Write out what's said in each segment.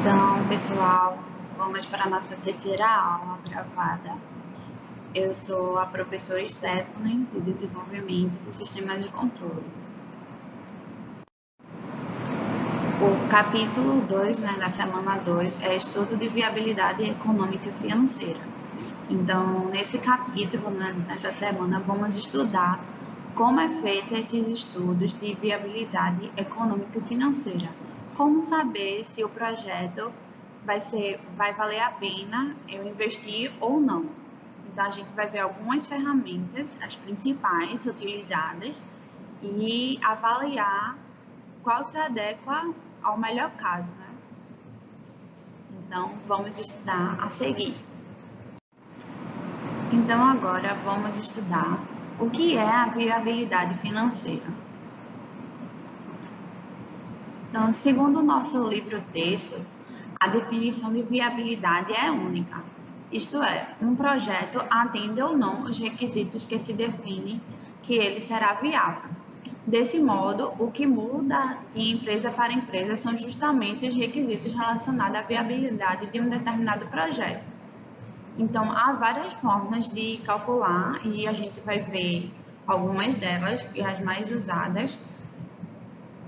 Então, pessoal, vamos para a nossa terceira aula gravada. Eu sou a professora Stephanie, de Desenvolvimento de Sistemas de Controle. O capítulo 2, da semana 2, é Estudo de Viabilidade Econômica e Financeira. Então, nesse capítulo, nessa semana, vamos estudar como é feito esses estudos de viabilidade econômica e financeira. Como saber se o projeto vai valer a pena eu investir ou não. Então, a gente vai ver algumas ferramentas, as principais utilizadas, e avaliar qual se adequa ao melhor caso, Então, vamos estudar a seguir. Então, agora vamos estudar o que é a viabilidade financeira. Então, segundo o nosso livro-texto, a definição de viabilidade é única. Isto é, um projeto atende ou não os requisitos que se define que ele será viável. Desse modo, o que muda de empresa para empresa são justamente os requisitos relacionados à viabilidade de um determinado projeto. Então, há várias formas de calcular e a gente vai ver algumas delas, e as mais usadas,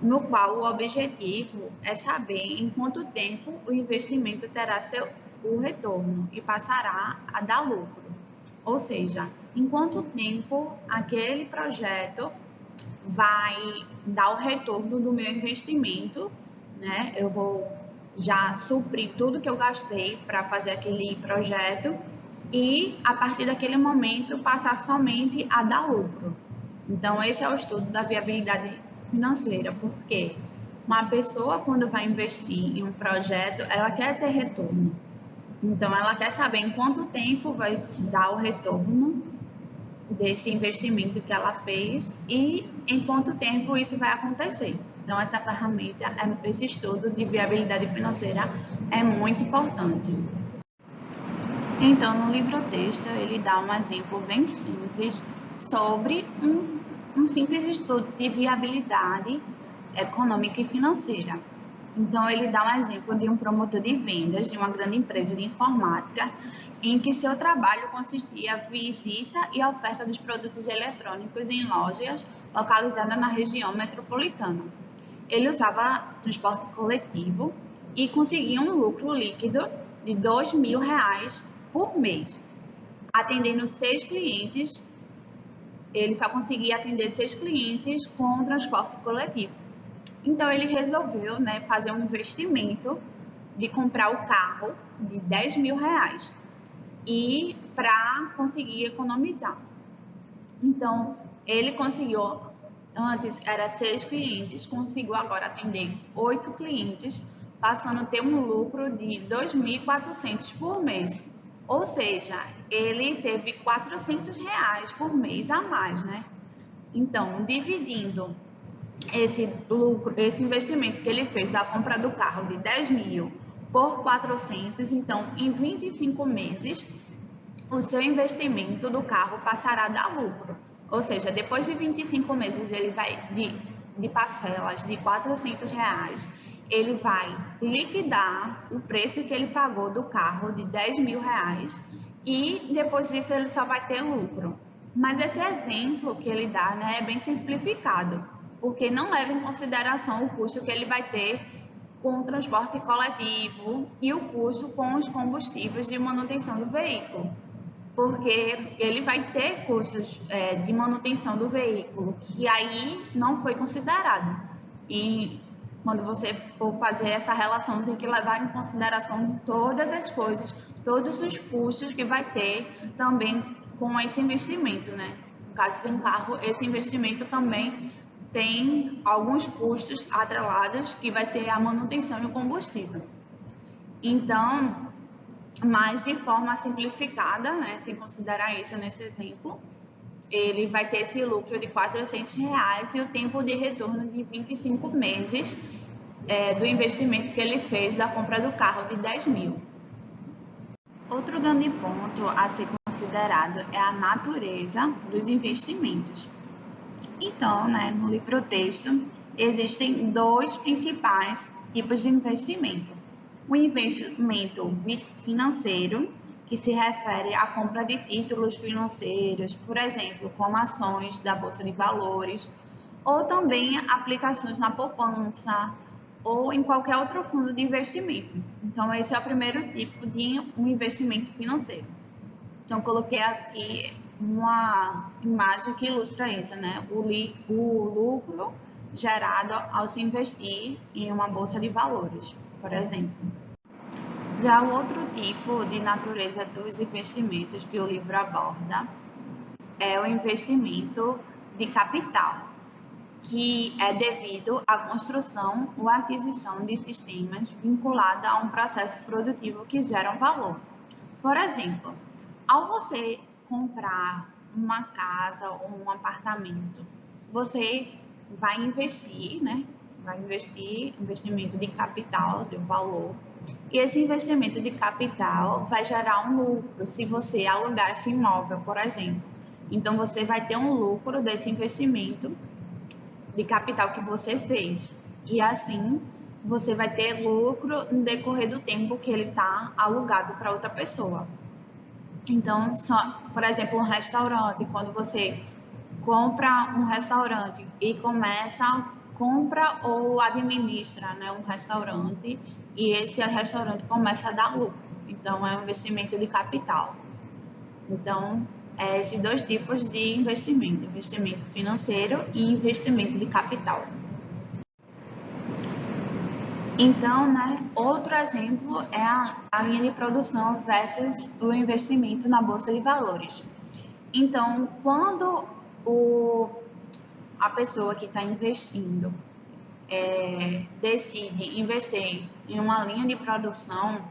no qual o objetivo é saber em quanto tempo o investimento terá o retorno e passará a dar lucro. Ou seja, em quanto tempo aquele projeto vai dar o retorno do meu investimento, Eu vou já suprir tudo que eu gastei para fazer aquele projeto e, a partir daquele momento, passar somente a dar lucro. Então, esse é o estudo da viabilidade financeira, porque uma pessoa, quando vai investir em um projeto, ela quer ter retorno. Então, ela quer saber em quanto tempo vai dar o retorno desse investimento que ela fez e em quanto tempo isso vai acontecer. Então, essa ferramenta, esse estudo de viabilidade financeira é muito importante. Então, no livro-texto, ele dá um exemplo bem simples sobre um simples estudo de viabilidade econômica e financeira. Então, ele dá um exemplo de um promotor de vendas de uma grande empresa de informática, em que seu trabalho consistia a visita e a oferta dos produtos eletrônicos em lojas localizadas na região metropolitana. Ele usava transporte coletivo e conseguia um lucro líquido de R$2.000 por mês, atendendo 6 clientes. Ele só conseguia atender 6 clientes com transporte coletivo. Então, ele resolveu fazer um investimento de comprar o carro de R$10.000 e para conseguir economizar. Então, ele conseguiu, antes era 6 clientes, conseguiu agora atender 8 clientes, passando a ter um lucro de R$2.400 por mês. Ou seja, ele teve R$400 por mês a mais, Então, dividindo esse lucro, esse investimento que ele fez da compra do carro de 10.000 por 400, então, em 25 meses, o seu investimento do carro passará a dar lucro. Ou seja, depois de 25 meses, ele vai de parcelas de R$400, ele vai liquidar o preço que ele pagou do carro de R$10.000 e depois disso ele só vai ter lucro. Mas esse exemplo que ele dá é bem simplificado, porque não leva em consideração o custo que ele vai ter com o transporte coletivo e o custo com os combustíveis de manutenção do veículo, porque ele vai ter custos de manutenção do veículo que aí não foi considerado. E quando você for fazer essa relação, tem que levar em consideração todas as coisas, todos os custos que vai ter também com esse investimento, No caso de um carro, esse investimento também tem alguns custos atrelados, que vai ser a manutenção e o combustível. Então, mas de forma simplificada, sem considerar isso nesse exemplo, ele vai ter esse lucro de R$400 e o tempo de retorno de 25 meses do investimento que ele fez da compra do carro de 10.000. Outro grande ponto a ser considerado é a natureza dos investimentos. Então, no livro-texto, existem 2 principais tipos de investimento. O investimento financeiro, que se refere à compra de títulos financeiros, por exemplo, como ações da Bolsa de Valores, ou também aplicações na poupança ou em qualquer outro fundo de investimento. Então, esse é o primeiro tipo de um investimento financeiro. Então, coloquei aqui uma imagem que ilustra isso, né? O lucro gerado ao se investir em uma bolsa de valores, por exemplo. Já o outro tipo de natureza dos investimentos que o livro aborda é o investimento de capital, que é devido à construção ou aquisição de sistemas vinculados a um processo produtivo que gera um valor. Por exemplo, ao você comprar uma casa ou um apartamento, você vai investir, né? Vai investir investimento de capital, de valor, e esse investimento de capital vai gerar um lucro se você alugar esse imóvel, por exemplo. Então, você vai ter um lucro desse investimento de capital que você fez. E assim, você vai ter lucro no decorrer do tempo que ele está alugado para outra pessoa. Então, por exemplo, um restaurante, quando você compra um restaurante e compra ou administra, né, um restaurante, e esse restaurante começa a dar lucro. Então, é um investimento de capital. Então, esses dois tipos de investimento, investimento financeiro e investimento de capital. Então, né, outro exemplo é a linha de produção versus o investimento na bolsa de valores. Então, quando a pessoa que está investindo decide investir em uma linha de produção,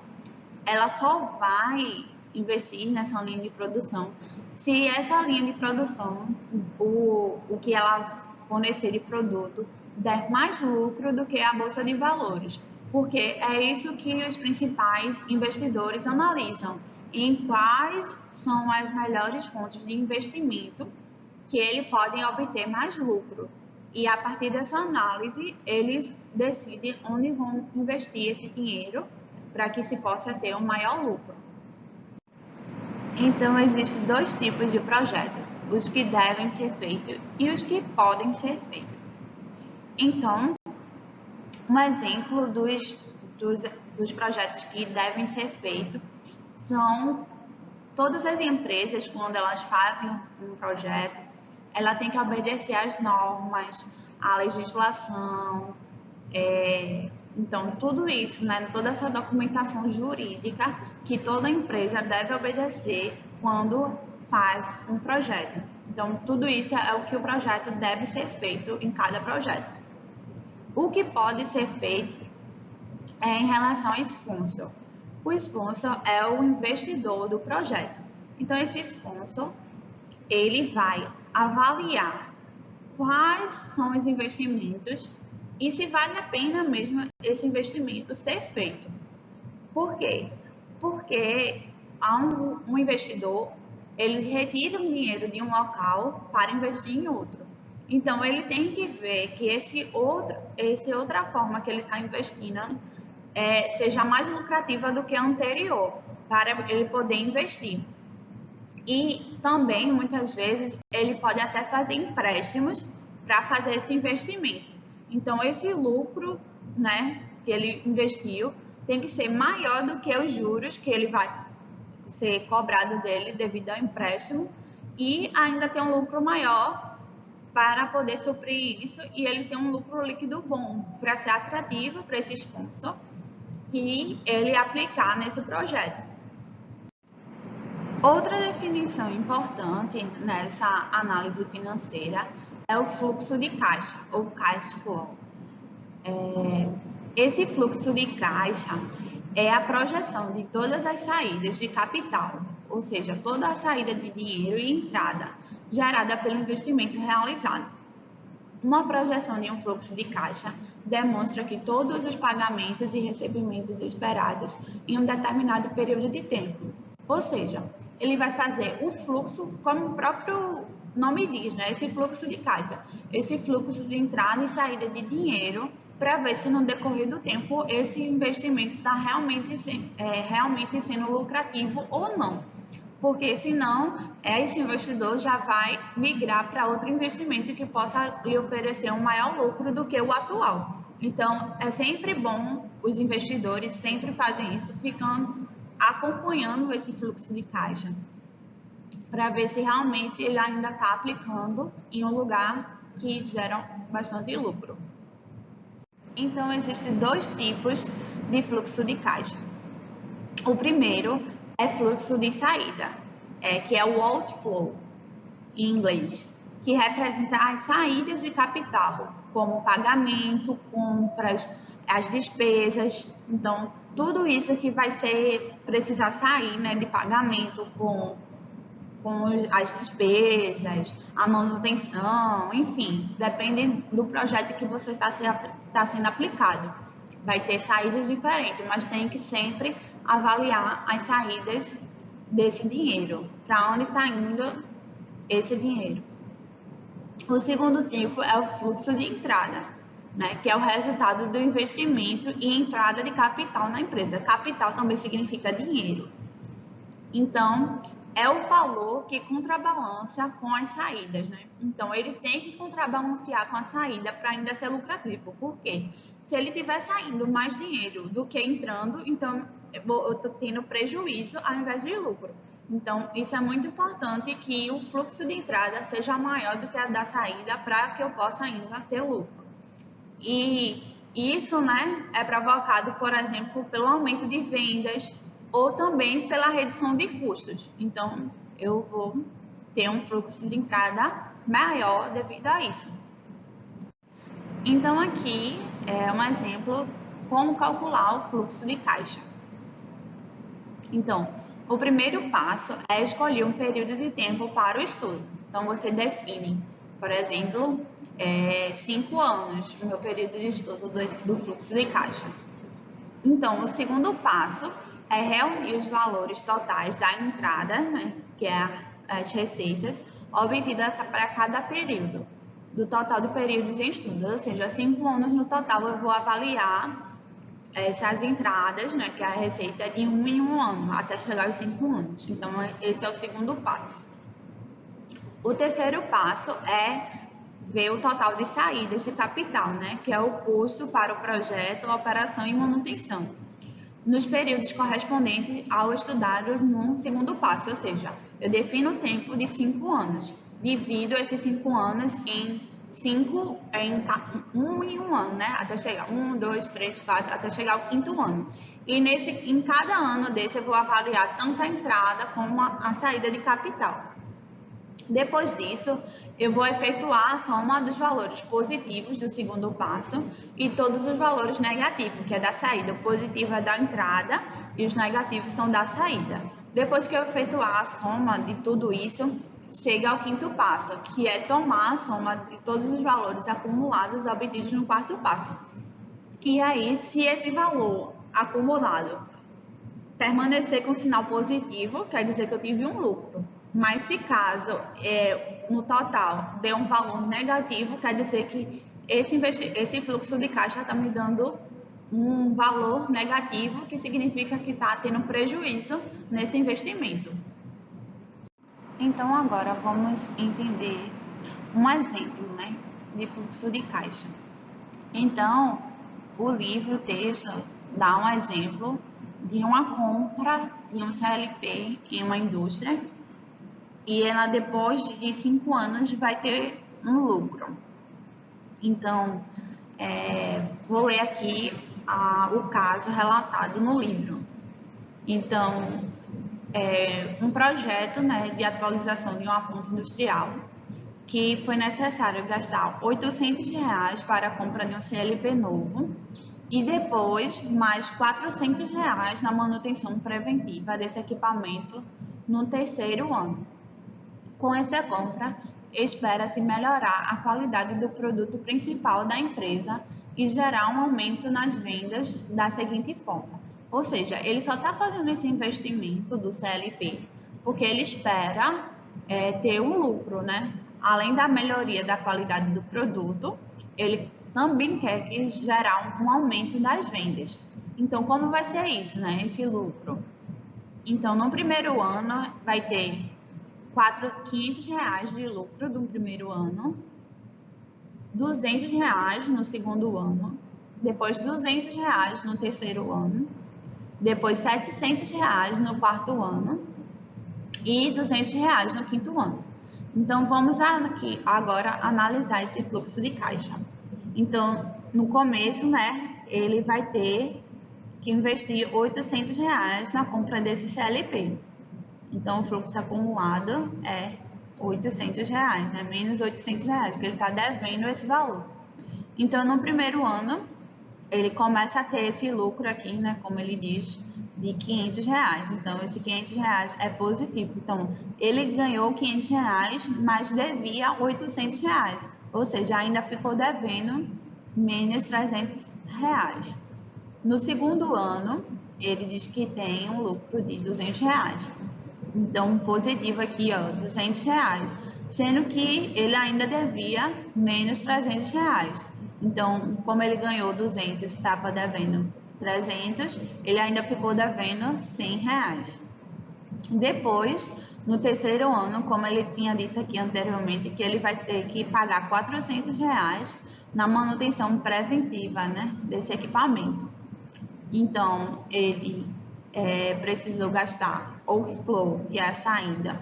ela só vai investir nessa linha de produção se essa linha de produção, o que ela fornecer de produto, der mais lucro do que a bolsa de valores, porque é isso que os principais investidores analisam, em quais são as melhores fontes de investimento que eles podem obter mais lucro. E a partir dessa análise, eles decidem onde vão investir esse dinheiro para que se possa ter um maior lucro. Então, existem dois tipos de projeto, os que devem ser feitos e os que podem ser feitos. Então, um exemplo dos projetos que devem ser feitos são todas as empresas, quando elas fazem um projeto, ela tem que obedecer às normas, à legislação, então tudo isso, né, toda essa documentação jurídica que toda empresa deve obedecer quando faz um projeto. Então tudo isso é o que o projeto deve ser feito em cada projeto. O que pode ser feito é em relação ao sponsor. O sponsor é o investidor do projeto. Então esse sponsor, ele vai avaliar quais são os investimentos e se vale a pena mesmo esse investimento ser feito. Por quê? Porque um investidor, ele retira o dinheiro de um local para investir em outro. Então, ele tem que ver que essa outra forma que ele está investindo seja mais lucrativa do que a anterior, para ele poder investir. E também, muitas vezes, ele pode até fazer empréstimos para fazer esse investimento. Então, esse lucro, né, que ele investiu tem que ser maior do que os juros que ele vai ser cobrado dele devido ao empréstimo e ainda ter um lucro maior para poder suprir isso e ele ter um lucro líquido bom para ser atrativo para esse sponsor e ele aplicar nesse projeto. Outra definição importante nessa análise financeira é o fluxo de caixa, ou cash flow. Esse fluxo de caixa é a projeção de todas as saídas de capital, ou seja, toda a saída de dinheiro e entrada gerada pelo investimento realizado. Uma projeção de um fluxo de caixa demonstra que todos os pagamentos e recebimentos esperados em um determinado período de tempo. Ou seja, ele vai fazer o fluxo, como o próprio nome diz, né? Esse fluxo de caixa, esse fluxo de entrada e saída de dinheiro para ver se no decorrer do tempo esse investimento está realmente sendo lucrativo ou não. Porque senão esse investidor já vai migrar para outro investimento que possa lhe oferecer um maior lucro do que o atual. Então, é sempre bom, os investidores sempre fazem isso, ficando acompanhando esse fluxo de caixa, para ver se realmente ele ainda está aplicando em um lugar que gera bastante lucro. Então, existem dois tipos de fluxo de caixa. O primeiro é fluxo de saída, que é o outflow, em inglês, que representa as saídas de capital, como pagamento, compras, as despesas. Então, tudo isso que vai precisar sair, né, de pagamento com as despesas, a manutenção, enfim, depende do projeto que você está sendo aplicado. Vai ter saídas diferentes, mas tem que sempre avaliar as saídas desse dinheiro, para onde está indo esse dinheiro. O segundo tipo é o fluxo de entrada, né, que é o resultado do investimento e entrada de capital na empresa. Capital também significa dinheiro. Então, é o valor que contrabalança com as saídas, né? Então, ele tem que contrabalancear com a saída para ainda ser lucrativo. Por quê? Se ele estiver saindo mais dinheiro do que entrando, então eu estou tendo prejuízo ao invés de lucro. Então, isso é muito importante, que o fluxo de entrada seja maior do que a da saída para que eu possa ainda ter lucro. E isso, né, é provocado, por exemplo, pelo aumento de vendas, ou também pela redução de custos. Então, eu vou ter um fluxo de entrada maior devido a isso. Então, aqui é um exemplo como calcular o fluxo de caixa. Então, o primeiro passo é escolher um período de tempo para o estudo. Então, você define, por exemplo, 5 anos, o meu período de estudo do fluxo de caixa. Então, o segundo passo é reunir os valores totais da entrada, né, que é as receitas, obtidas para cada período, do total de períodos em estudo, ou seja, 5 anos no total eu vou avaliar essas entradas, né, que é a receita de 1 em 1 ano, até chegar aos 5 anos. Então, esse é o segundo passo. O terceiro passo é ver o total de saídas de capital, né, que é o custo para o projeto, operação e manutenção, nos períodos correspondentes ao estudado no segundo passo, ou seja, eu defino o tempo de 5 anos, divido esses 5 anos em 1 em 1 ano, né? Até chegar 1, 2, 3, 4, até chegar ao 5º ano. E em cada ano desse eu vou avaliar tanto a entrada como a saída de capital. Depois disso, eu vou efetuar a soma dos valores positivos do segundo passo e todos os valores negativos, que é da saída. O positivo é da entrada e os negativos são da saída. Depois que eu efetuar a soma de tudo isso, chega ao 5º passo, que é tomar a soma de todos os valores acumulados obtidos no 4º passo. E aí, se esse valor acumulado permanecer com sinal positivo, quer dizer que eu tive um lucro. Mas se caso no total dê um valor negativo, quer dizer que esse fluxo de caixa está me dando um valor negativo, que significa que está tendo prejuízo nesse investimento. Então, agora vamos entender um exemplo, né, de fluxo de caixa. Então, o texto, dá um exemplo de uma compra de um CLP em uma indústria, e ela, depois de 5 anos, vai ter um lucro. Então, vou ler aqui o caso relatado no livro. Então, um projeto, né, de atualização de uma ponte industrial, que foi necessário gastar R$800 para a compra de um CLP novo e depois mais R$400 na manutenção preventiva desse equipamento no 3º ano. Com essa compra, espera-se melhorar a qualidade do produto principal da empresa e gerar um aumento nas vendas da seguinte forma. Ou seja, ele só está fazendo esse investimento do CLP porque ele espera ter um lucro, né? Além da melhoria da qualidade do produto, ele também quer que gerar um aumento das vendas. Então, como vai ser isso, né? Esse lucro? Então, no primeiro ano, vai ter R$ 500 de lucro no primeiro ano, R$ 200 no segundo ano, depois R$ 200 no terceiro ano, depois R$ 700 no quarto ano e R$ 200 no quinto ano. Então, vamos aqui agora analisar esse fluxo de caixa. Então, no começo, né, ele vai ter que investir R$ 800 na compra desse CLP. Então, o fluxo acumulado é R$ 800, né, menos R$ 800, que ele está devendo esse valor. Então, no primeiro ano, ele começa a ter esse lucro aqui, né, como ele diz, de R$ 500. Então, esse R$ 500 é positivo. Então, ele ganhou R$ 500, mas devia R$ 800. Ou seja, ainda ficou devendo menos R$ 300. No segundo ano, ele diz que tem um lucro de R$ 200. Então, positivo aqui, ó, R$ 200. Sendo que ele ainda devia menos R$ 300. Então, como ele ganhou 200 e estava devendo 300, ele ainda ficou devendo R$ 100. Depois, no terceiro ano, como ele tinha dito aqui anteriormente, que ele vai ter que pagar R$ 400 na manutenção preventiva, né, desse equipamento. Então, ele precisou gastar outflow, que é a saída,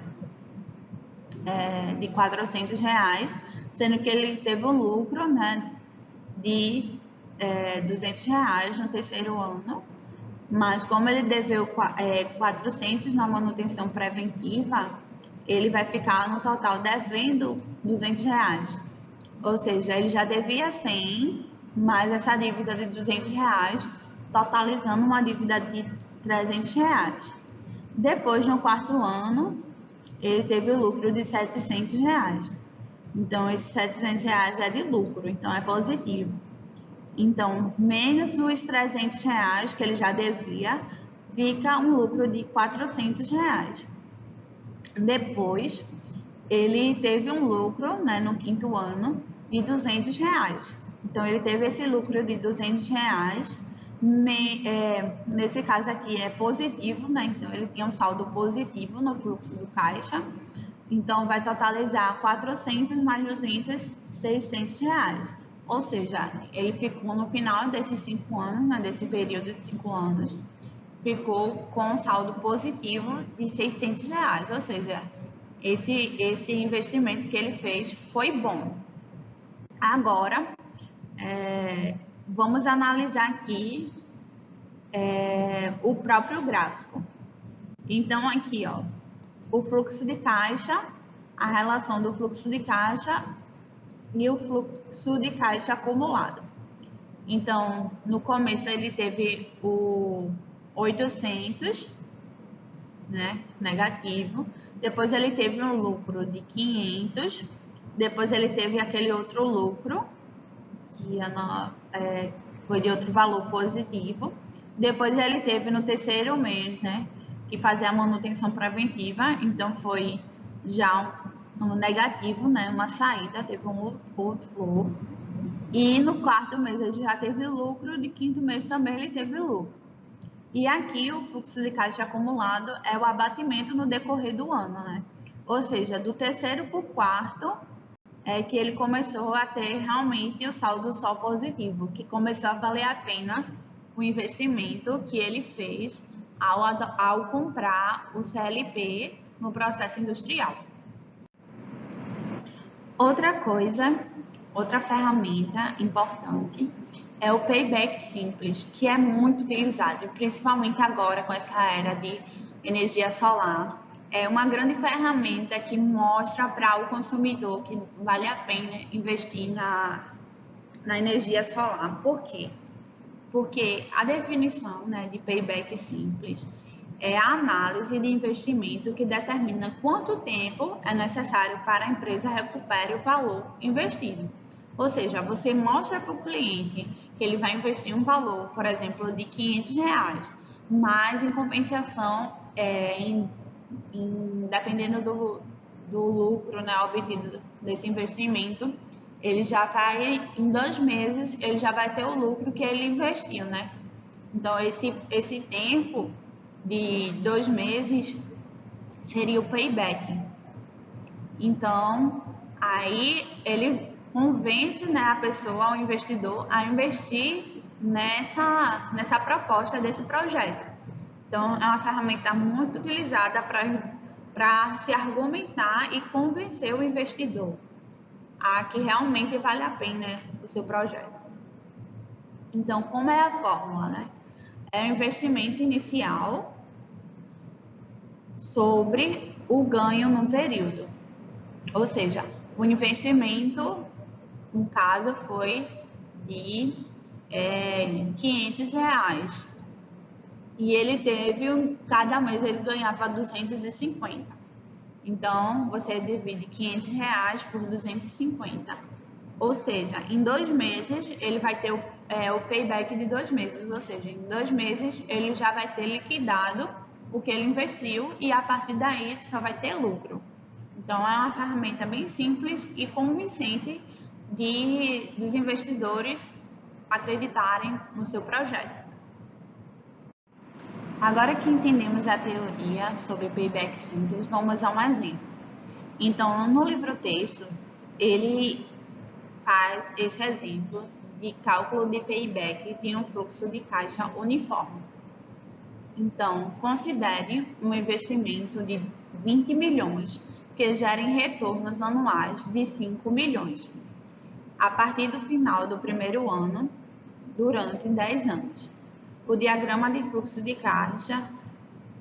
de R$ 400, sendo que ele teve um lucro, né, de R$ 200 no terceiro ano, mas como ele deveu 400 na manutenção preventiva, ele vai ficar no total devendo R$ 200. Ou seja, ele já devia 100, mais essa dívida de R$ 200, totalizando uma dívida de R$ 300. Depois, no quarto ano, ele teve o lucro de R$ 700. Então, esses R$ 700 é de lucro, então é positivo. Então, menos os R$ 300 que ele já devia, fica um lucro de R$ 400. Depois, ele teve um lucro, né, no quinto ano de R$ 200. Então, ele teve esse lucro de R$ 200. Nesse caso aqui é positivo, né? Então, ele tinha um saldo positivo no fluxo do caixa. Então, vai totalizar 400 mais 200, R$ 600. Ou seja, ele ficou no final desses 5 anos, né, desse período de 5 anos, ficou com um saldo positivo de R$ 600. Ou seja, esse investimento que ele fez foi bom. Agora, vamos analisar aqui o próprio gráfico. Então, aqui, ó, o fluxo de caixa, a relação do fluxo de caixa e o fluxo de caixa acumulado. Então, no começo ele teve o 800, né, negativo. Depois ele teve um lucro de 500. Depois ele teve aquele outro lucro, que foi de outro valor positivo. Depois ele teve no terceiro mês, né, que fazia a manutenção preventiva. Então, foi já um negativo, né, uma saída, teve um outflow. E no quarto mês ele já teve lucro, de quinto mês também ele teve lucro. E aqui o fluxo de caixa acumulado é o abatimento no decorrer do ano, né? Ou seja, do terceiro para o quarto é que ele começou a ter realmente o saldo só positivo, que começou a valer a pena o investimento que ele fez ao comprar o CLP no processo industrial. Outra ferramenta importante é o Payback Simples, que é muito utilizado, principalmente agora com essa era de energia solar. É uma grande ferramenta que mostra para o consumidor que vale a pena investir na energia solar. Por quê? Porque a definição, né, de Payback Simples é a análise de investimento que determina quanto tempo é necessário para a empresa recuperar o valor investido. Ou seja, você mostra para o cliente que ele vai investir um valor, por exemplo, de R$ 500, mas em compensação, dependendo do lucro, né, obtido desse investimento, ele já vai, em 2 meses, ele já vai ter o lucro que ele investiu, né? Então, esse tempo de 2 meses seria o payback. Então, aí ele convence, né, a pessoa, o investidor, a investir nessa proposta desse projeto. Então, é uma ferramenta muito utilizada para se argumentar e convencer o investidor a que realmente vale a pena o seu projeto. Então, como é a fórmula, né? É o investimento inicial sobre o ganho no período. Ou seja, o investimento, no caso, foi de R$500. E ele teve, cada mês ele ganhava 250. Então, você divide R$500 por 250. Ou seja, em 2 meses, ele vai ter o payback de 2 meses. Ou seja, em 2 meses, ele já vai ter liquidado o que ele investiu e a partir daí só vai ter lucro. Então, é uma ferramenta bem simples e convincente dos investidores acreditarem no seu projeto. Agora que entendemos a teoria sobre payback simples, vamos a um exemplo. Então, no livro-texto, ele faz esse exemplo de cálculo de payback de um fluxo de caixa uniforme. Então, considere um investimento de 20 milhões que gerem retornos anuais de 5 milhões a partir do final do primeiro ano, durante 10 anos. O diagrama de fluxo de caixa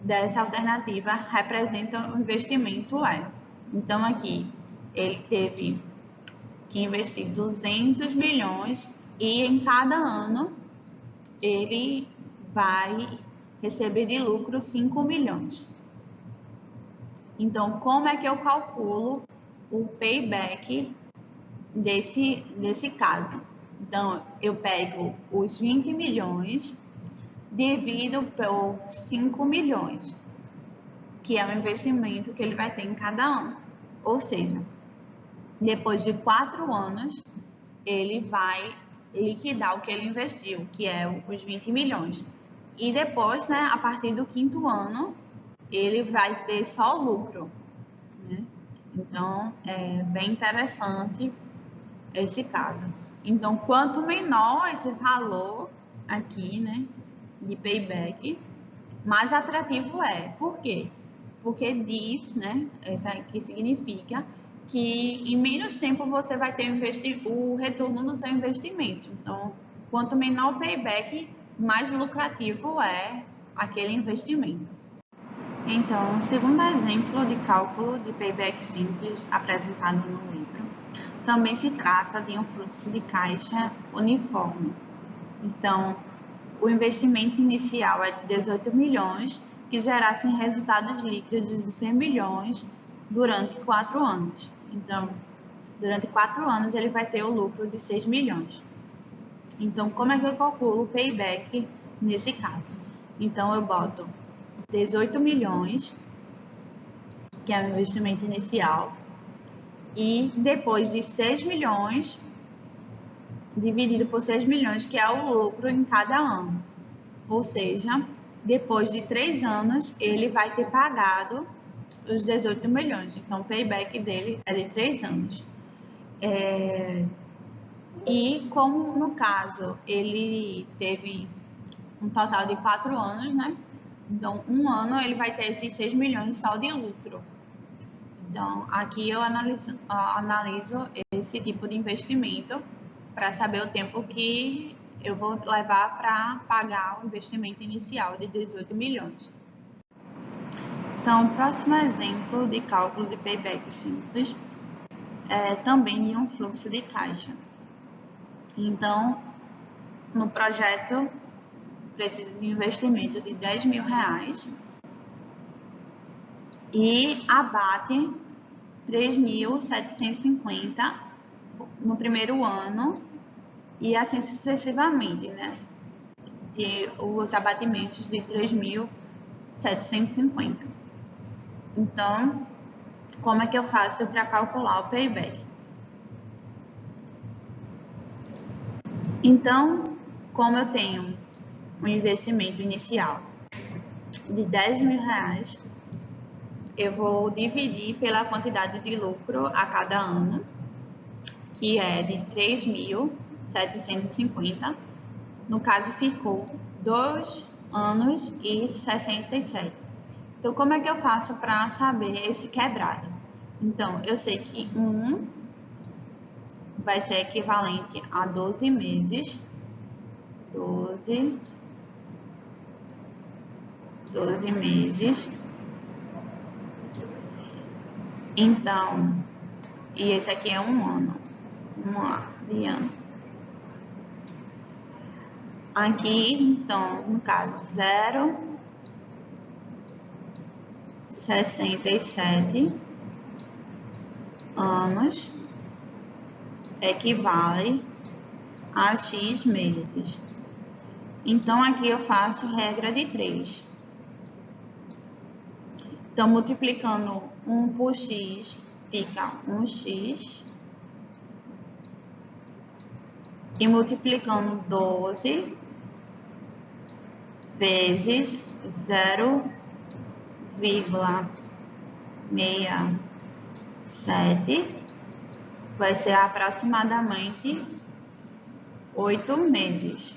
dessa alternativa representa o investimento E. Então, aqui, ele teve que investir 200 milhões e em cada ano ele vai receber de lucro 5 milhões. Então, como é que eu calculo o payback desse caso? Então, eu pego os 20 milhões, divido por 5 milhões, que é o investimento que ele vai ter em cada ano. Ou seja, depois de 4 anos, ele vai liquidar o que ele investiu, que é os 20 milhões. E depois, né, a partir do 5º ano, ele vai ter só lucro, né? Então, é bem interessante esse caso. Então, quanto menor esse valor aqui, né, de payback, mais atrativo é. Por quê? Porque diz, né, isso aqui significa que em menos tempo você vai ter o retorno no seu investimento. Então, quanto menor o payback, mais lucrativo é aquele investimento. Então, o segundo exemplo de cálculo de payback simples apresentado no livro, também se trata de um fluxo de caixa uniforme. Então, o investimento inicial é de 18 milhões, que gerassem resultados líquidos de 100 milhões durante 4 anos. Então, durante 4 anos ele vai ter o lucro de 6 milhões. Então, como é que eu calculo o payback nesse caso? Então, eu boto 18 milhões, que é o investimento inicial, e depois de 6 milhões, dividido por 6 milhões, que é o lucro em cada ano. Ou seja, depois de 3 anos, ele vai ter pagado os 18 milhões. Então, o payback dele é de 3 anos. E como no caso, ele teve um total de 4 anos, né? Então, um ano ele vai ter esses 6 milhões só de lucro. Então, aqui eu analiso esse tipo de investimento para saber o tempo que eu vou levar para pagar o investimento inicial de 18 milhões. Então, o próximo exemplo de cálculo de payback simples é também de um fluxo de caixa. Então, no projeto, precisa de investimento de 10 mil reais e abate 3.750 no primeiro ano e assim sucessivamente, né? E os abatimentos de 3.750. Então, como é que eu faço para calcular o payback? Então, como eu tenho um investimento inicial de R$10.000, eu vou dividir pela quantidade de lucro a cada ano, que é de 3.750. No caso, ficou 2 anos e 67. Então, como é que eu faço para saber esse quebrado? Então, eu sei que 1 vai ser equivalente a 12 meses. 12 meses. Então, e esse aqui é 1 ano. 1 ano de ano. Aqui, então, no caso, 0,67 anos equivale a X meses. Então, aqui eu faço regra de 3. Então, multiplicando 1 por X, fica 1x. E multiplicando 12 vezes 0,67 vai ser aproximadamente 8 meses.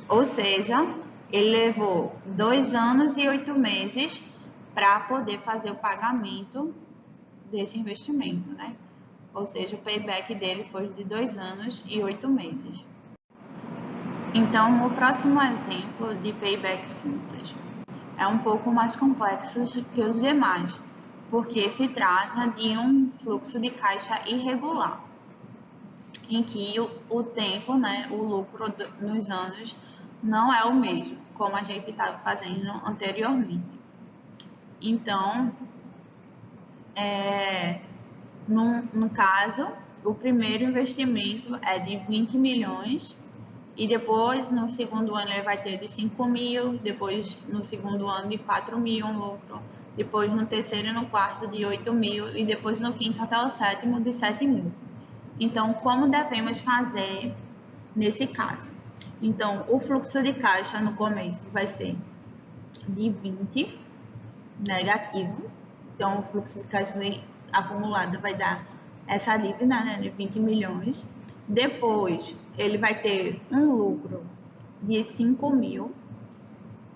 Ou seja, ele levou 2 anos e 8 meses para poder fazer o pagamento desse investimento, né? Ou seja, o payback dele foi de 2 anos e 8 meses. Então, o próximo exemplo de payback simples é um pouco mais complexo que os demais, porque se trata de um fluxo de caixa irregular, em que o tempo, né, o lucro nos anos não é o mesmo, como a gente estava fazendo anteriormente. Então, no caso, o primeiro investimento é de 20 milhões e depois no segundo ano ele vai ter de 5.000, depois no segundo ano de 4.000 um lucro, depois no terceiro e no quarto de 8.000 e depois no quinto até o sétimo de 7.000. Então, como devemos fazer nesse caso? Então, o fluxo de caixa no começo vai ser de 20 negativo. Então, o fluxo de caixa acumulado vai dar essa dívida, né, de 20 milhões. Depois, ele vai ter um lucro de 5.000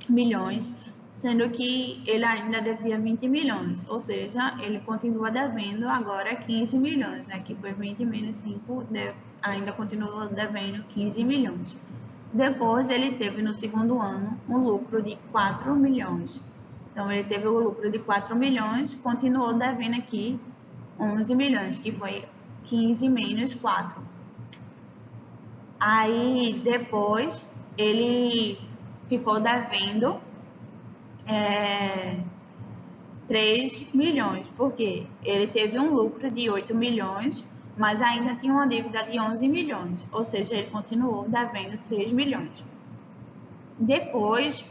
milhões, sendo que ele ainda devia 20 milhões, ou seja, ele continua devendo agora 15 milhões, né, que foi 20 menos 5, ainda continua devendo 15 milhões. Depois, ele teve no segundo ano um lucro de 4 milhões. Então, ele teve o lucro de 4 milhões, continuou devendo aqui 11 milhões, que foi 15 menos 4. Aí, depois, ele ficou devendo 3 milhões, porque ele teve um lucro de 8 milhões, mas ainda tinha uma dívida de 11 milhões, ou seja, ele continuou devendo 3 milhões. Depois,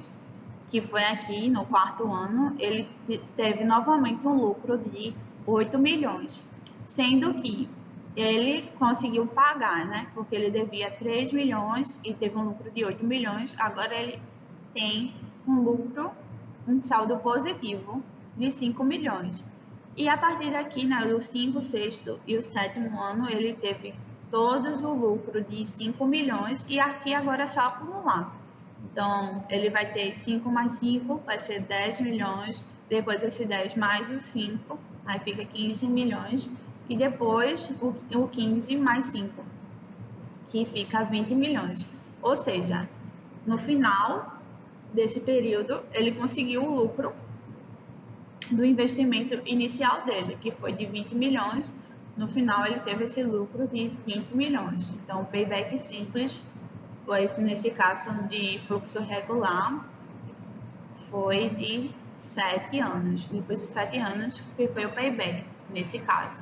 que foi aqui no quarto ano, ele teve novamente um lucro de 8 milhões, sendo que ele conseguiu pagar, né? Porque ele devia 3 milhões e teve um lucro de 8 milhões, agora ele tem um lucro, um saldo positivo de 5 milhões. E a partir daqui, né, do 5, 6º e o 7º ano, ele teve todos o lucro de 5 milhões e aqui agora é só acumular. Então, ele vai ter 5 mais 5, vai ser 10 milhões, depois esse 10 mais o 5, aí fica 15 milhões, e depois o 15 mais 5, que fica 20 milhões. Ou seja, no final desse período, ele conseguiu o lucro do investimento inicial dele, que foi de 20 milhões, no final ele teve esse lucro de 20 milhões. Então, o payback simples, pois nesse caso de fluxo regular, foi de 7 anos. Depois de 7 anos, que foi o payback, nesse caso.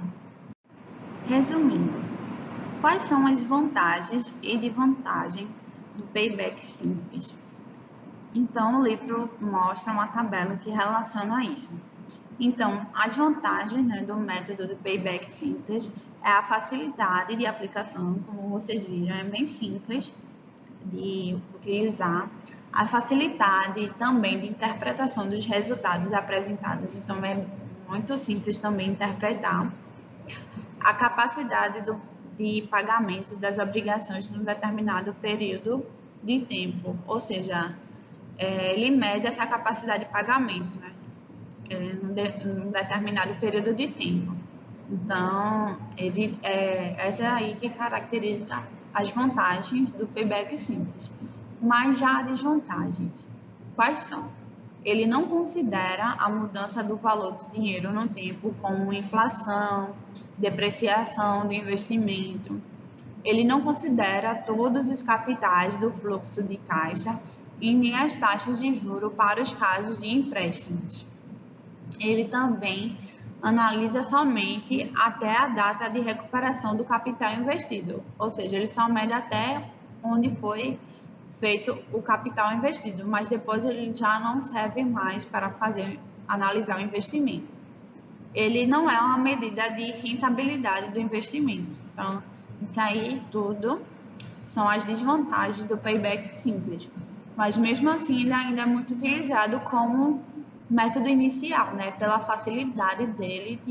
Resumindo, quais são as vantagens e desvantagens do payback simples? Então, o livro mostra uma tabela que relaciona isso. Então, as vantagens, né, do método do payback simples é a facilidade de aplicação, como vocês viram, é bem simples de utilizar. A facilidade também de interpretação dos resultados apresentados, então é muito simples também interpretar. A capacidade de pagamento das obrigações num determinado período de tempo, ou seja, ele mede essa capacidade de pagamento, né? Num determinado período de tempo. Então, essa é aí que caracteriza as vantagens do payback simples. Mas já as desvantagens, quais são? Ele não considera a mudança do valor do dinheiro no tempo como inflação, depreciação do investimento. Ele não considera todos os capitais do fluxo de caixa e nem as taxas de juros para os casos de empréstimos. Ele também analisa somente até a data de recuperação do capital investido, ou seja, ele só mede até onde foi feito o capital investido, mas depois ele já não serve mais para analisar o investimento. Ele não é uma medida de rentabilidade do investimento. Então, isso aí tudo são as desvantagens do payback simples. Mas mesmo assim, ele ainda é muito utilizado como método inicial, né? Pela facilidade dele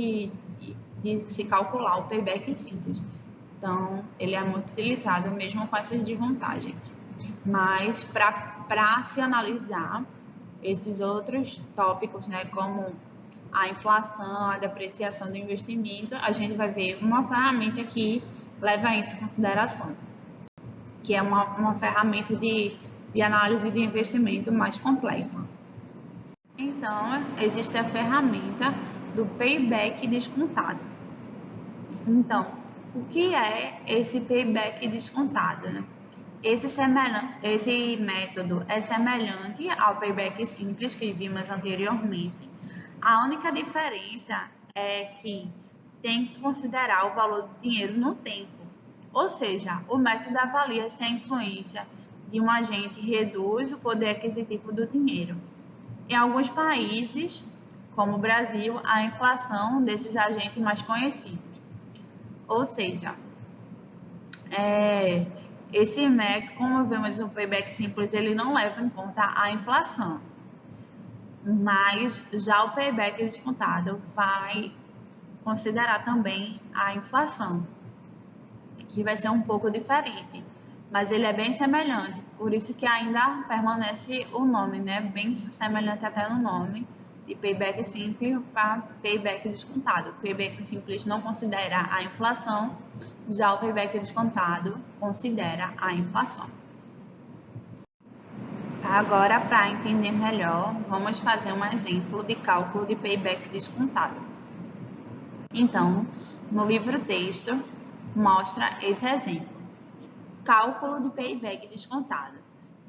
de se calcular o payback simples. Então, ele é muito utilizado mesmo com essas desvantagens. Mas para se analisar esses outros tópicos, né, como a inflação, a depreciação do investimento, a gente vai ver uma ferramenta que leva isso em consideração, que é uma ferramenta de análise de investimento mais completa. Então, existe a ferramenta do payback descontado. Então, o que é esse payback descontado, né? Esse método é semelhante ao payback simples que vimos anteriormente. A única diferença é que tem que considerar o valor do dinheiro no tempo. Ou seja, o método avalia se a influência de um agente reduz o poder aquisitivo do dinheiro. Em alguns países, como o Brasil, a inflação desses agentes mais conhecidos. Ou seja, esse método, como vemos no payback simples, ele não leva em conta a inflação. Mas já o payback descontado vai considerar também a inflação, que vai ser um pouco diferente, mas ele é bem semelhante, por isso que ainda permanece o nome, né? Bem semelhante até no nome, de payback simples para payback descontado. O payback simples não considera a inflação, já o payback descontado considera a inflação. Agora, para entender melhor, vamos fazer um exemplo de cálculo de payback descontado. Então, no livro texto, mostra esse exemplo. Cálculo de payback descontado.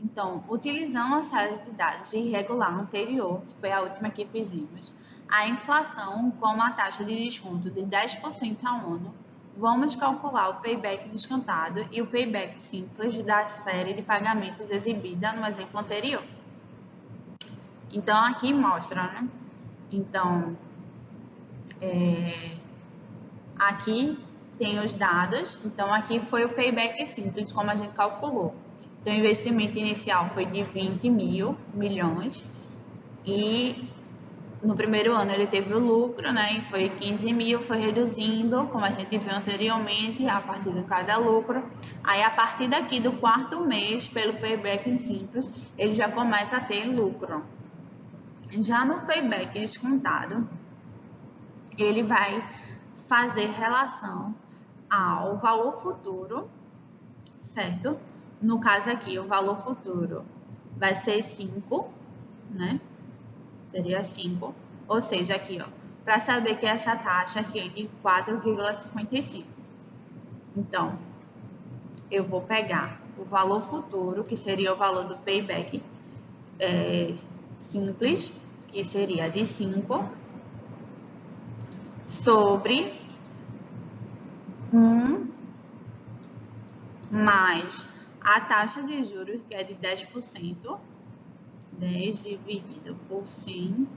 Então, utilizando a série de dados irregular anterior, que foi a última que fizemos, a inflação com a taxa de desconto de 10% ao ano, vamos calcular o payback descontado e o payback simples da série de pagamentos exibida no exemplo anterior. Então, aqui mostra, né? Então, aqui tem os dados. Então, aqui foi o payback simples, como a gente calculou. Então, o investimento inicial foi de 20 milhões e no primeiro ano ele teve o lucro, né? E foi 15 mil, foi reduzindo, como a gente viu anteriormente, a partir de cada lucro. Aí, a partir daqui do quarto mês, pelo payback simples, ele já começa a ter lucro. Já no payback descontado, ele vai fazer relação ao valor futuro, certo? No caso aqui, o valor futuro vai ser 5, né? Seria 5. Ou seja, aqui, ó, para saber que essa taxa aqui é de 4,55. Então, eu vou pegar o valor futuro, que seria o valor do payback simples, que seria de 5, sobre 1 mais a taxa de juros, que é de 10%, 10 dividido por 100,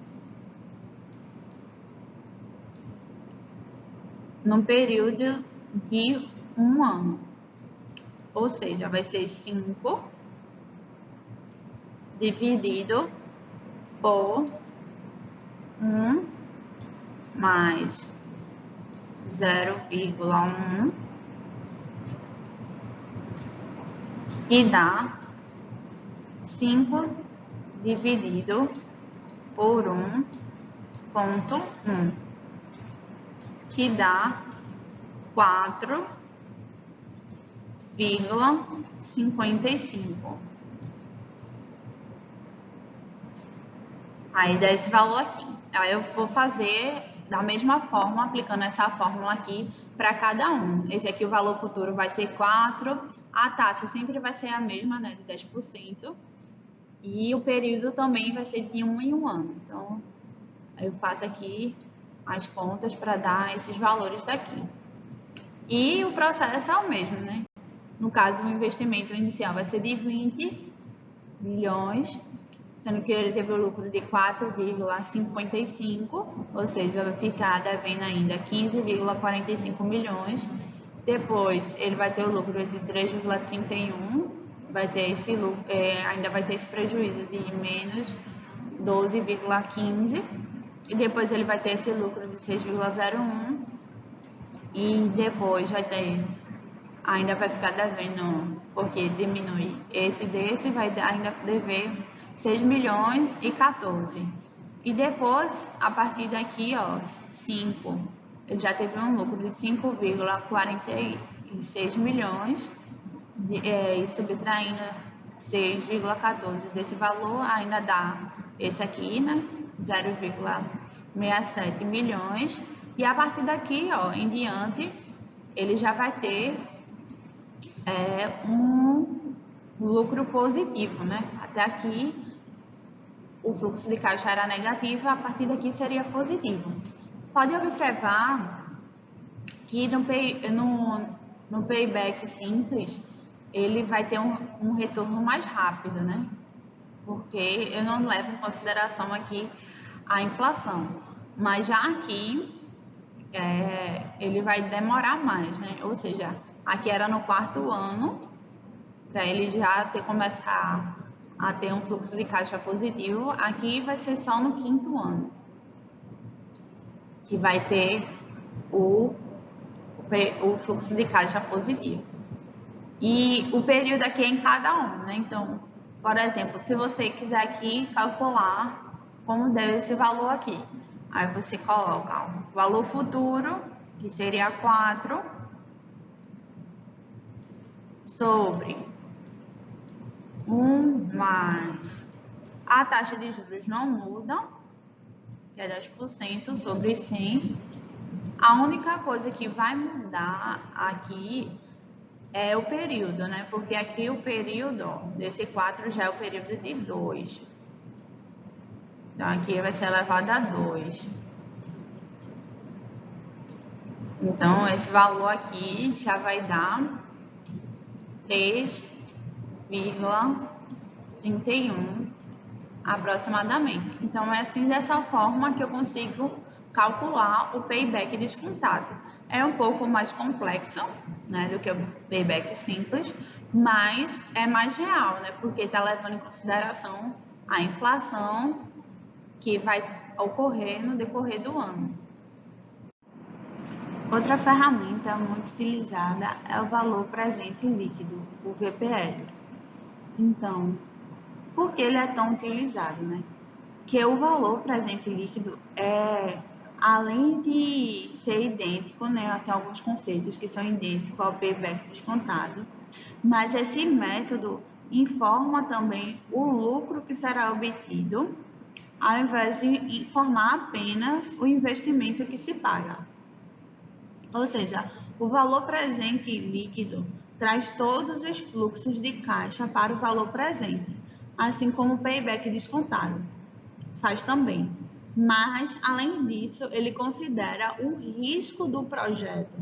no período de um ano. Ou seja, vai ser 5 dividido por 1 mais 0,1, que dá 5 dividido por 1,1, que dá 4,55. Aí dá esse valor aqui. Aí eu vou fazer da mesma forma, aplicando essa fórmula aqui para cada um. Esse aqui, o valor futuro vai ser 4, a taxa sempre vai ser a mesma, né, de 10%, e o período também vai ser de 1 em 1 ano. Então, eu faço aqui as contas para dar esses valores daqui. E o processo é o mesmo, né? No caso, o investimento inicial vai ser de 20 milhões, sendo que ele teve o lucro de 4,55, ou seja, vai ficar devendo ainda 15,45 milhões. Depois, ele vai ter o lucro de 3,31, vai ter esse lucro, ainda vai ter esse prejuízo de menos 12,15, e depois ele vai ter esse lucro de 6,01, e depois ainda vai ficar devendo, porque diminui desse, vai ainda dever 6 milhões e 14. E depois, a partir daqui, ó, 5, ele já teve um lucro de 5,46 milhões, e subtraindo 6,14 desse valor, ainda dá esse aqui, né, 0,67 milhões. E a partir daqui, ó, em diante, ele já vai ter um lucro positivo, né? Até aqui o fluxo de caixa era negativo, a partir daqui seria positivo. Pode observar que no payback simples ele vai ter um retorno mais rápido, né? Porque eu não levo em consideração aqui a inflação, mas já aqui ele vai demorar mais, né? Ou seja, aqui era no 4º ano, para ele já começar a ter um fluxo de caixa positivo. Aqui vai ser só no 5º ano, que vai ter o fluxo de caixa positivo. E o período aqui é em cada um, né? Então, por exemplo, se você quiser aqui calcular como deu esse valor aqui, aí você coloca o valor futuro, que seria 4, sobre 1 mais a taxa de juros não muda, que é 10% sobre 100. A única coisa que vai mudar aqui é o período, né? Porque aqui o período, ó, desse 4 já é o período de 2. Então, aqui vai ser elevado a 2. Então, esse valor aqui já vai dar 3,31 aproximadamente. Então, é assim, dessa forma que eu consigo calcular o payback descontado. É um pouco mais complexo, né, do que o payback simples, mas é mais real, né, porque está levando em consideração a inflação que vai ocorrer no decorrer do ano. Outra ferramenta muito utilizada é o valor presente líquido, o VPL. Então, por que ele é tão utilizado, né? Que o valor presente líquido além de ser idêntico, né? Tem alguns conceitos que são idênticos ao payback descontado, mas esse método informa também o lucro que será obtido, ao invés de informar apenas o investimento que se paga. Ou seja, o valor presente líquido traz todos os fluxos de caixa para o valor presente, assim como o payback descontado faz também. Mas, além disso, ele considera o risco do projeto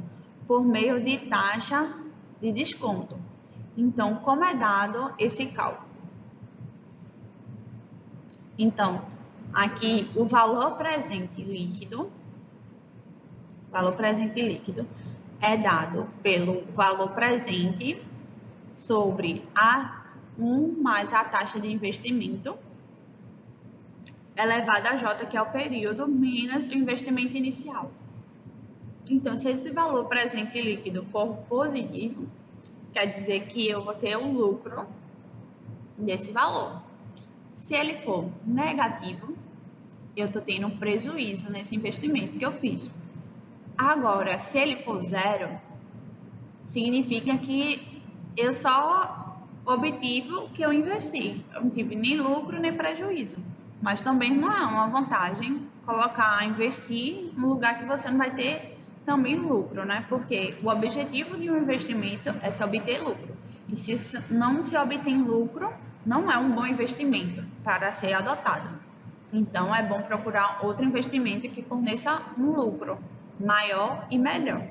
por meio de taxa de desconto. Então, como é dado esse cálculo? Então, aqui o valor presente líquido valor presente líquido, é dado pelo valor presente sobre A1 mais a taxa de investimento, elevado a J, que é o período, menos o investimento inicial. Então, se esse valor presente líquido for positivo, quer dizer que eu vou ter um lucro desse valor. Se ele for negativo, eu estou tendo um prejuízo nesse investimento que eu fiz. Agora, se ele for zero, significa que eu só obtive o que eu investi. Eu não tive nem lucro nem prejuízo. Mas também não é uma vantagem investir no lugar que você não vai ter também lucro, né? Porque o objetivo de um investimento é se obter lucro. E se não se obtém lucro, não é um bom investimento para ser adotado. Então, é bom procurar outro investimento que forneça um lucro maior e melhor.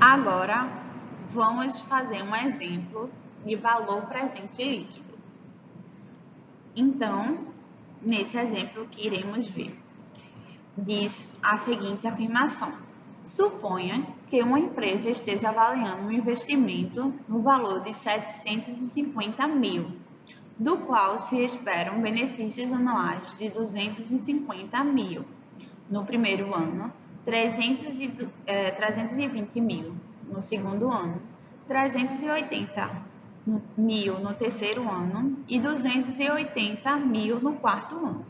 Agora, vamos fazer um exemplo de valor presente líquido. Então, nesse exemplo que iremos ver, diz a seguinte afirmação: suponha que uma empresa esteja avaliando um investimento no valor de 750 mil, do qual se esperam benefícios anuais de 250 mil no primeiro ano, 320 mil no segundo ano, 380 mil no terceiro ano e 280 mil no quarto ano.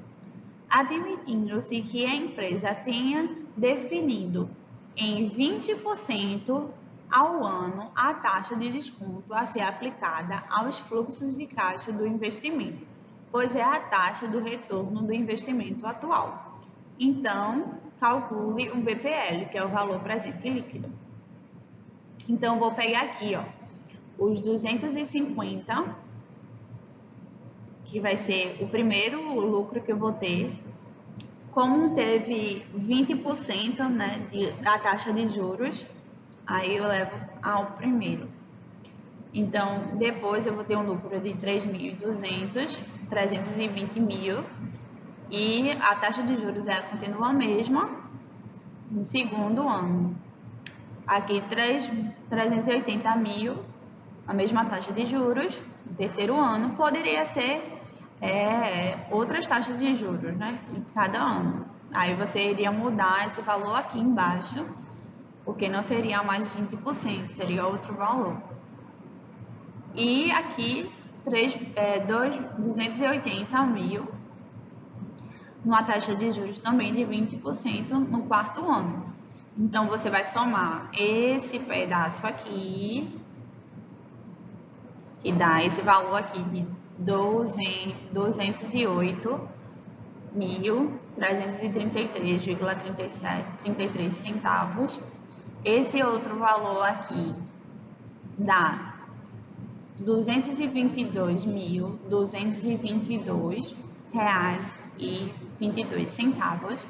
Admitindo-se que a empresa tenha definido em 20% ao ano a taxa de desconto a ser aplicada aos fluxos de caixa do investimento, pois é a taxa do retorno do investimento atual. Então, calcule o VPL, que é o valor presente líquido. Então, vou pegar aqui, os 250, que vai ser o primeiro lucro que eu vou ter. Como teve 20%, né, da taxa de juros, aí eu levo ao primeiro. Então, depois eu vou ter um lucro de 3.200, 320 mil, e a taxa de juros continua a mesma no segundo ano. Aqui, 380 mil, a mesma taxa de juros. No terceiro ano, poderia ser outras taxas de juros, né, em cada ano. Aí você iria mudar esse valor aqui embaixo, porque não seria mais 20%, seria outro valor. E aqui, 280 mil, numa taxa de juros também de 20% no quarto ano. Então, você vai somar esse pedaço aqui, que dá esse valor aqui de 208.333,33 centavos. Esse outro valor aqui dá 222.222 reais e 22 centavos.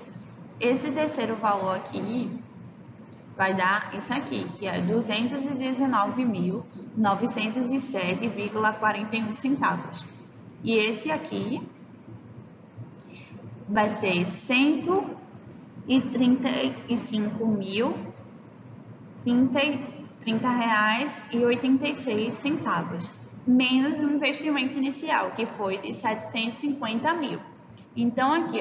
Esse terceiro valor aqui vai dar isso aqui, que é 219.907,41 centavos. E esse aqui vai ser 135.030 reais e 86 centavos, menos o investimento inicial, que foi de 750 mil. Então, aqui,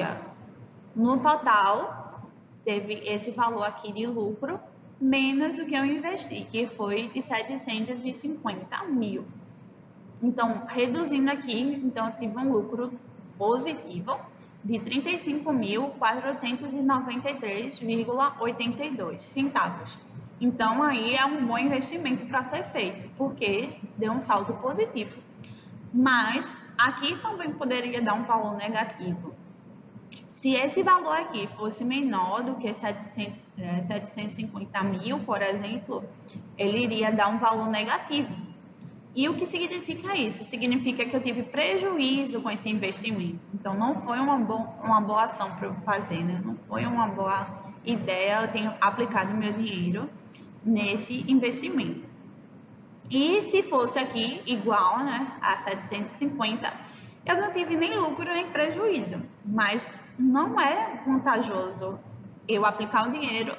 no total, teve esse valor aqui de lucro, menos o que eu investi, que foi de 750 mil. Então, reduzindo aqui, então eu tive um lucro positivo de 35.493,82 centavos. Então, aí é um bom investimento para ser feito, porque deu um saldo positivo. Mas, aqui também poderia dar um valor negativo. Se esse valor aqui fosse menor do que 750 mil, por exemplo, ele iria dar um valor negativo. E o que significa isso? Significa que eu tive prejuízo com esse investimento. Então, não foi uma boa ação para eu fazer, né? Não foi uma boa ideia eu tenho aplicado meu dinheiro nesse investimento. E se fosse aqui igual, né, a 750, eu não tive nem lucro nem prejuízo. Mas não é vantajoso eu aplicar o dinheiro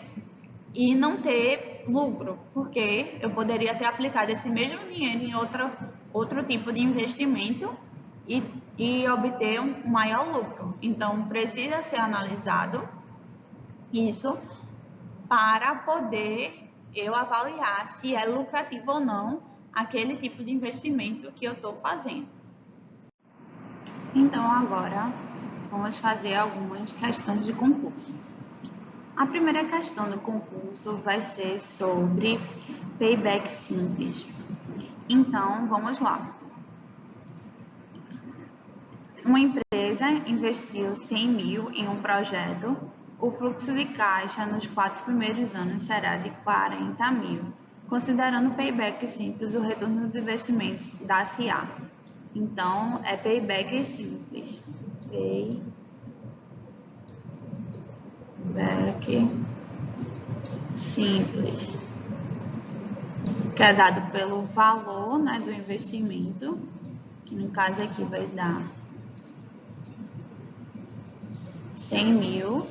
e não ter lucro, porque eu poderia ter aplicado esse mesmo dinheiro em outro tipo de investimento e obter um maior lucro. Então, precisa ser analisado isso para poder eu avaliar se é lucrativo ou não aquele tipo de investimento que eu estou fazendo. Então, agora vamos fazer algumas questões de concurso. A primeira questão do concurso vai ser sobre payback simples. Então, vamos lá. Uma empresa investiu 100 mil em um projeto. O fluxo de caixa nos 4 primeiros anos será de 40 mil. Considerando payback simples, o retorno dos investimentos dar-se-á. Então, é payback simples. Payback simples. Que é dado pelo valor, né, do investimento, que no caso aqui vai dar 100 mil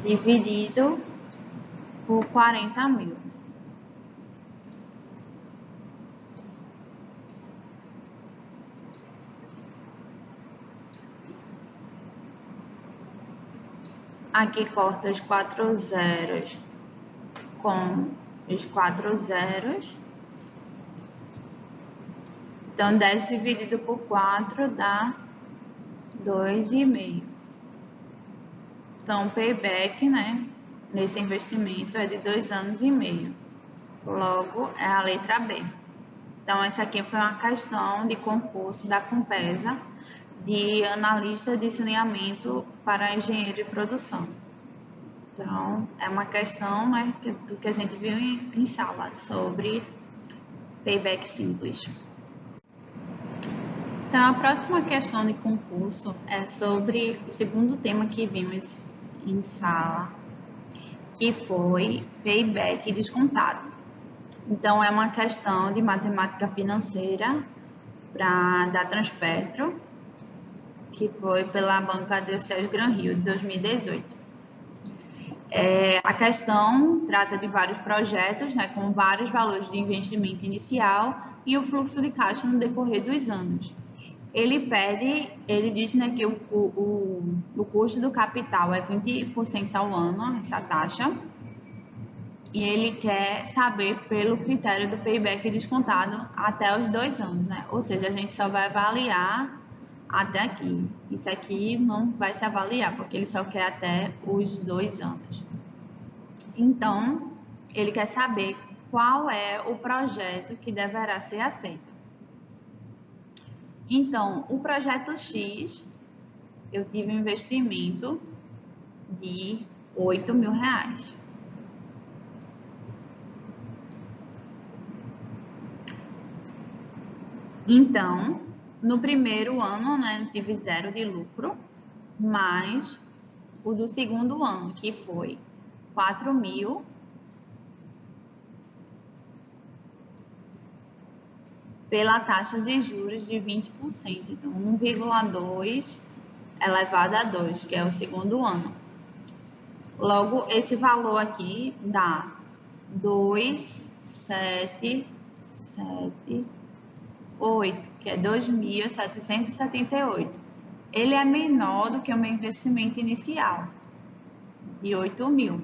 dividido por 40 mil. Aqui corta os 4 zeros com os 4 zeros. Então, 10 dividido por 4 dá 2,5. Então, o payback, né, nesse investimento é de 2 anos e meio. Logo, é a letra B. Então, essa aqui foi uma questão de concurso da Compesa, de analista de saneamento para engenheiro de produção. Então, é uma questão, né, do que a gente viu em sala, sobre payback simples. Então, a próxima questão de concurso é sobre o segundo tema que vimos em sala, que foi payback descontado. Então, é uma questão de matemática financeira da Transpetro, que foi pela banca Diocese Gran Rio, de 2018. A questão trata de vários projetos, né, com vários valores de investimento inicial e o fluxo de caixa no decorrer dos anos. Ele diz, né, que o custo do capital é 20% ao ano, essa taxa, e ele quer saber pelo critério do payback descontado até os 2 anos, né? Ou seja, a gente só vai avaliar até aqui. Isso aqui não vai se avaliar, porque ele só quer até os 2 anos. Então, ele quer saber qual é o projeto que deverá ser aceito. Então, o projeto X, eu tive um investimento de R$8 mil. Então, no primeiro ano, né, tive 0 de lucro, mas o do segundo ano, que foi 4 mil, pela taxa de juros de 20%. Então, 1,2 elevado a 2, que é o segundo ano. Logo, esse valor aqui dá 2,778, que é 2.778. Ele é menor do que o meu investimento inicial, de 8 mil.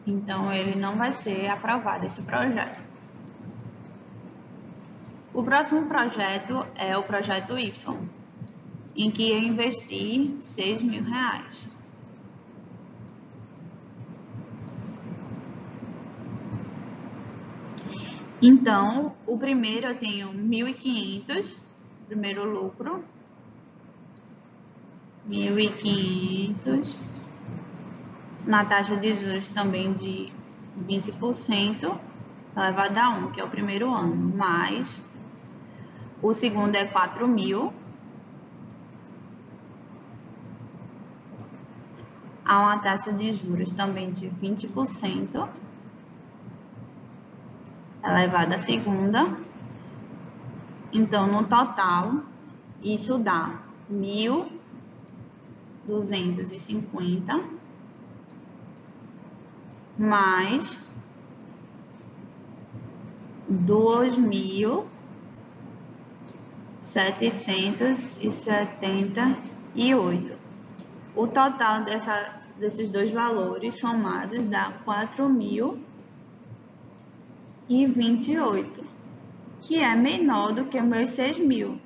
Então, ele não vai ser aprovado, esse projeto. O próximo projeto é o projeto Y, em que eu investi R$6 mil. Então, o primeiro eu tenho 1.500, primeiro lucro, 1.500, na taxa de juros também de 20%, elevado a 1, que é o primeiro ano, mais o segundo é 4 mil, há uma taxa de juros também de 20%, elevado à segunda, Então, no total, isso dá 1.250 mais 2.778. O total desses dois valores somados dá 4.028, que é menor do que os meus 6.000.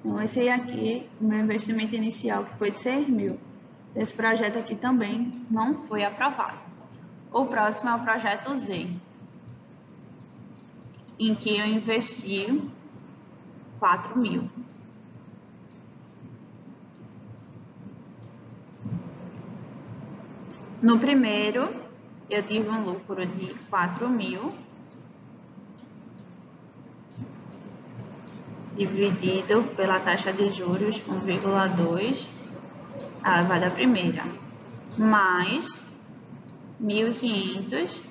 Então, esse aqui, o meu investimento inicial, que foi de 6.000. Esse projeto aqui também não foi aprovado. O próximo é o projeto Z, em que eu investi 4.000. No primeiro, eu tive um lucro de 4.000, dividido pela taxa de juros 1,2 elevado à primeira, mais 1.500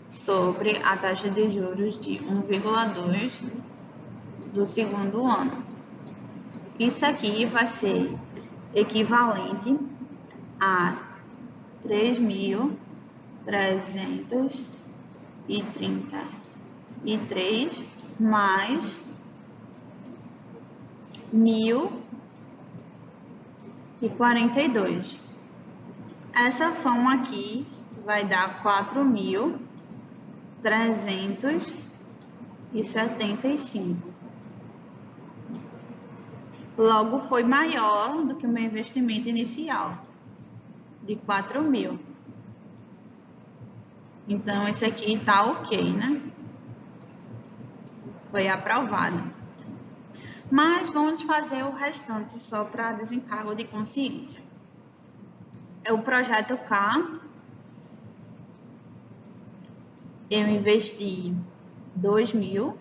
sobre a taxa de juros de 1,2 do segundo ano. Isso aqui vai ser equivalente a 3.333 mais 1.042. Essa soma aqui vai dar 4.375. Logo, foi maior do que o meu investimento inicial, de 4.000. Então, esse aqui tá ok, né? Foi aprovado. Mas vamos fazer o restante só para desencargo de consciência. É o projeto K. Eu investi 2.000.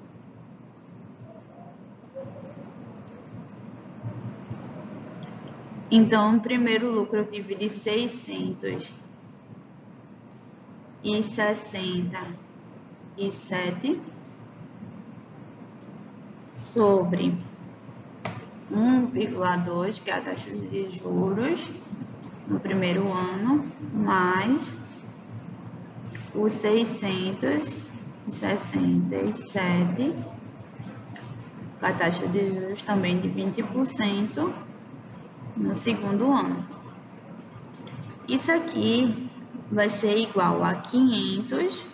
Então, o primeiro lucro eu tive de 667 sobre 1,2, que é a taxa de juros no primeiro ano, mais os 667, a taxa de juros também de 20%, no segundo ano. Isso aqui vai ser igual a 500,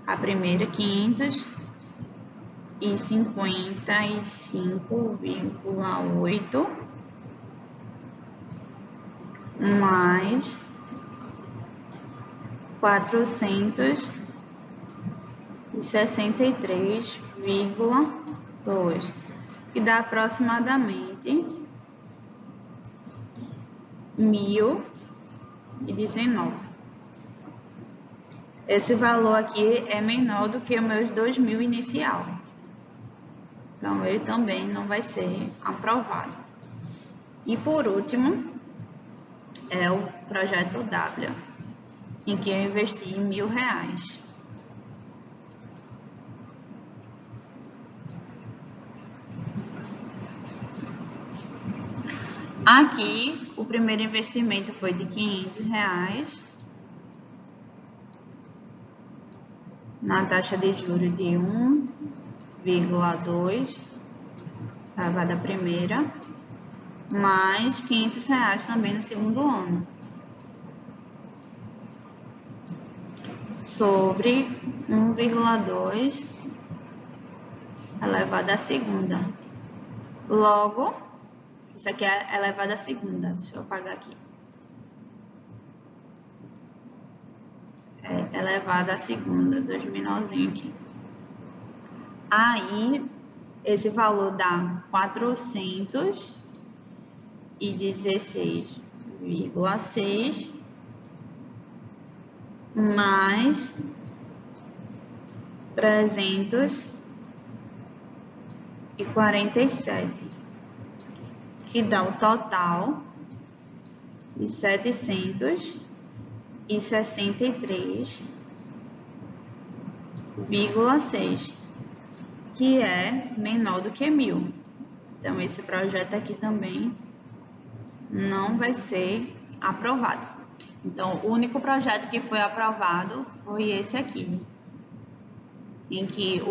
a primeira 555,8 mais 463,2, que dá aproximadamente 1.019. Esse valor aqui é menor do que os meus 2.000 inicial. Então, ele também não vai ser aprovado. E por último, é o projeto W, em que eu investi R$1.000. Aqui, o primeiro investimento foi de R$500, na taxa de juros de 1,2 elevado à primeira, mais R$500 também no segundo ano, sobre 1,2 elevado à segunda. Logo, isso aqui é elevado à segunda, deixa eu apagar aqui. É elevado à segunda, 2 menorzinho aqui. Aí, esse valor dá 416,6 mais 347, que dá o total de 763,8 1.600, que é menor do que 1.000. Então, esse projeto aqui também não vai ser aprovado. Então, o único projeto que foi aprovado foi esse aqui, em que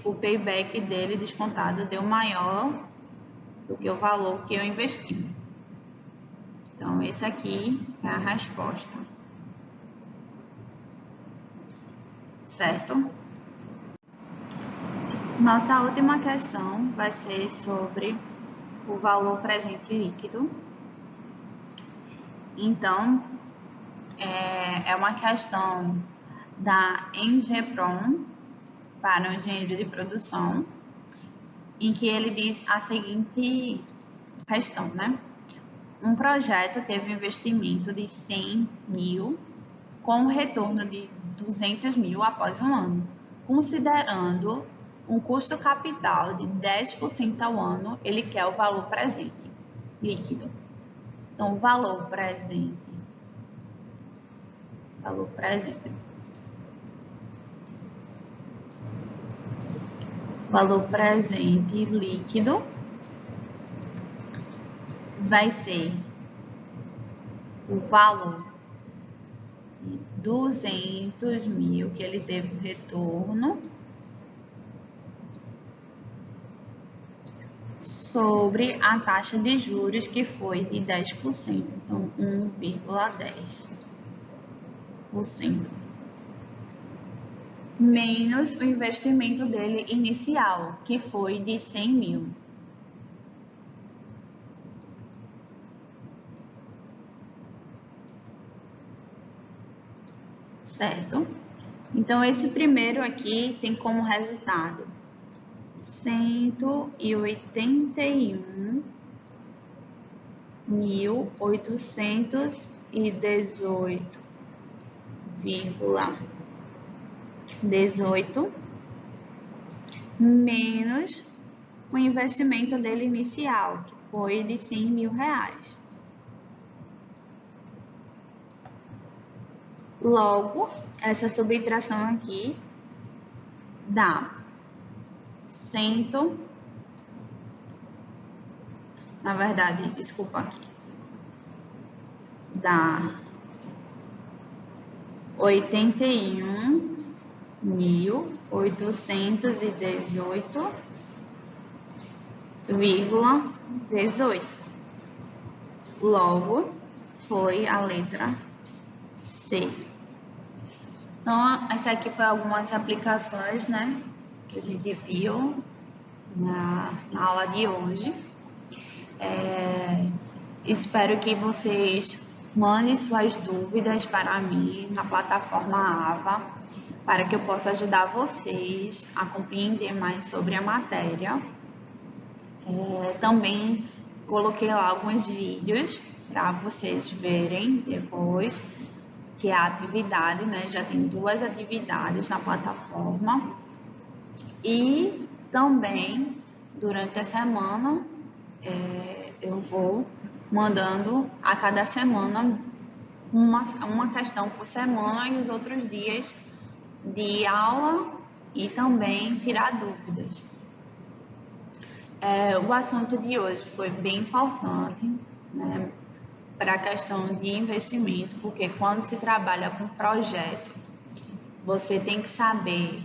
o payback dele descontado deu maior do que o valor que eu investi. Então, esse aqui é a resposta. Certo? Nossa última questão vai ser sobre o valor presente líquido. Então, é uma questão da Engeprom para o engenheiro de produção, em que ele diz a seguinte questão, né? Um projeto teve um investimento de 100 mil com um retorno de 200 mil após um ano. Considerando um custo capital de 10% ao ano, ele quer o valor presente líquido. Então, o valor presente líquido vai ser o valor de 200 mil que ele teve o retorno sobre a taxa de juros que foi de 10%, então 1,10%, menos o investimento dele inicial, que foi de 100 mil. Certo? Então, esse primeiro aqui tem como resultado 181.818,18 menos o investimento dele inicial, que foi de 100 mil reais. Logo, essa subtração aqui dá dá 81.818,18. Logo, foi a letra C. Então, essa aqui foi algumas aplicações, né, que a gente viu na aula de hoje. Espero que vocês mandem suas dúvidas para mim na plataforma AVA, para que eu possa ajudar vocês a compreender mais sobre a matéria. Também coloquei lá alguns vídeos para vocês verem depois, que é a atividade, né? Já tem 2 atividades na plataforma. E também, durante a semana, eu vou mandando a cada semana uma questão por semana e os outros dias de aula e também tirar dúvidas. O assunto de hoje foi bem importante, né, para a questão de investimento, porque quando se trabalha com projeto, você tem que saber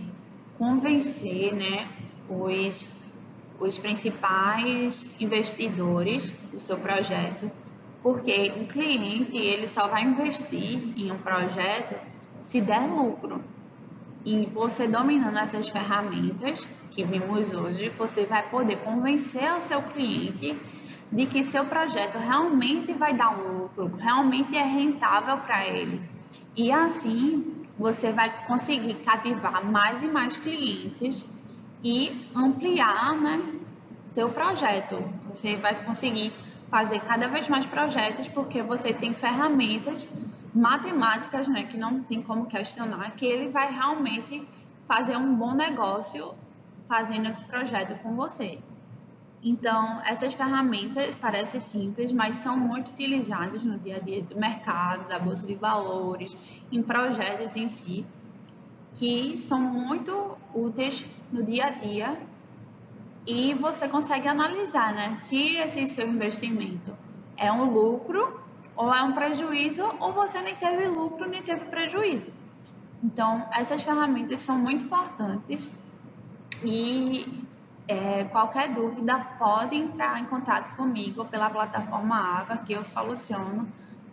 convencer, né, os principais investidores do seu projeto, porque o cliente ele só vai investir em um projeto se der lucro. E você dominando essas ferramentas que vimos hoje, você vai poder convencer o seu cliente de que seu projeto realmente vai dar lucro, realmente é rentável para ele. E assim você vai conseguir cativar mais e mais clientes e ampliar, né, seu projeto. Você vai conseguir fazer cada vez mais projetos porque você tem ferramentas matemáticas, né, que não tem como questionar, que ele vai realmente fazer um bom negócio fazendo esse projeto com você. Então, essas ferramentas parecem simples, mas são muito utilizadas no dia a dia do mercado, da bolsa de valores, em projetos em si. que são muito úteis no dia a dia e você consegue analisar, né, se esse seu investimento é um lucro ou é um prejuízo, ou você nem teve lucro nem teve prejuízo. Então, essas ferramentas são muito importantes e qualquer dúvida pode entrar em contato comigo pela plataforma Ava, que eu soluciono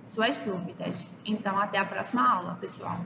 suas dúvidas. Então, até a próxima aula, pessoal.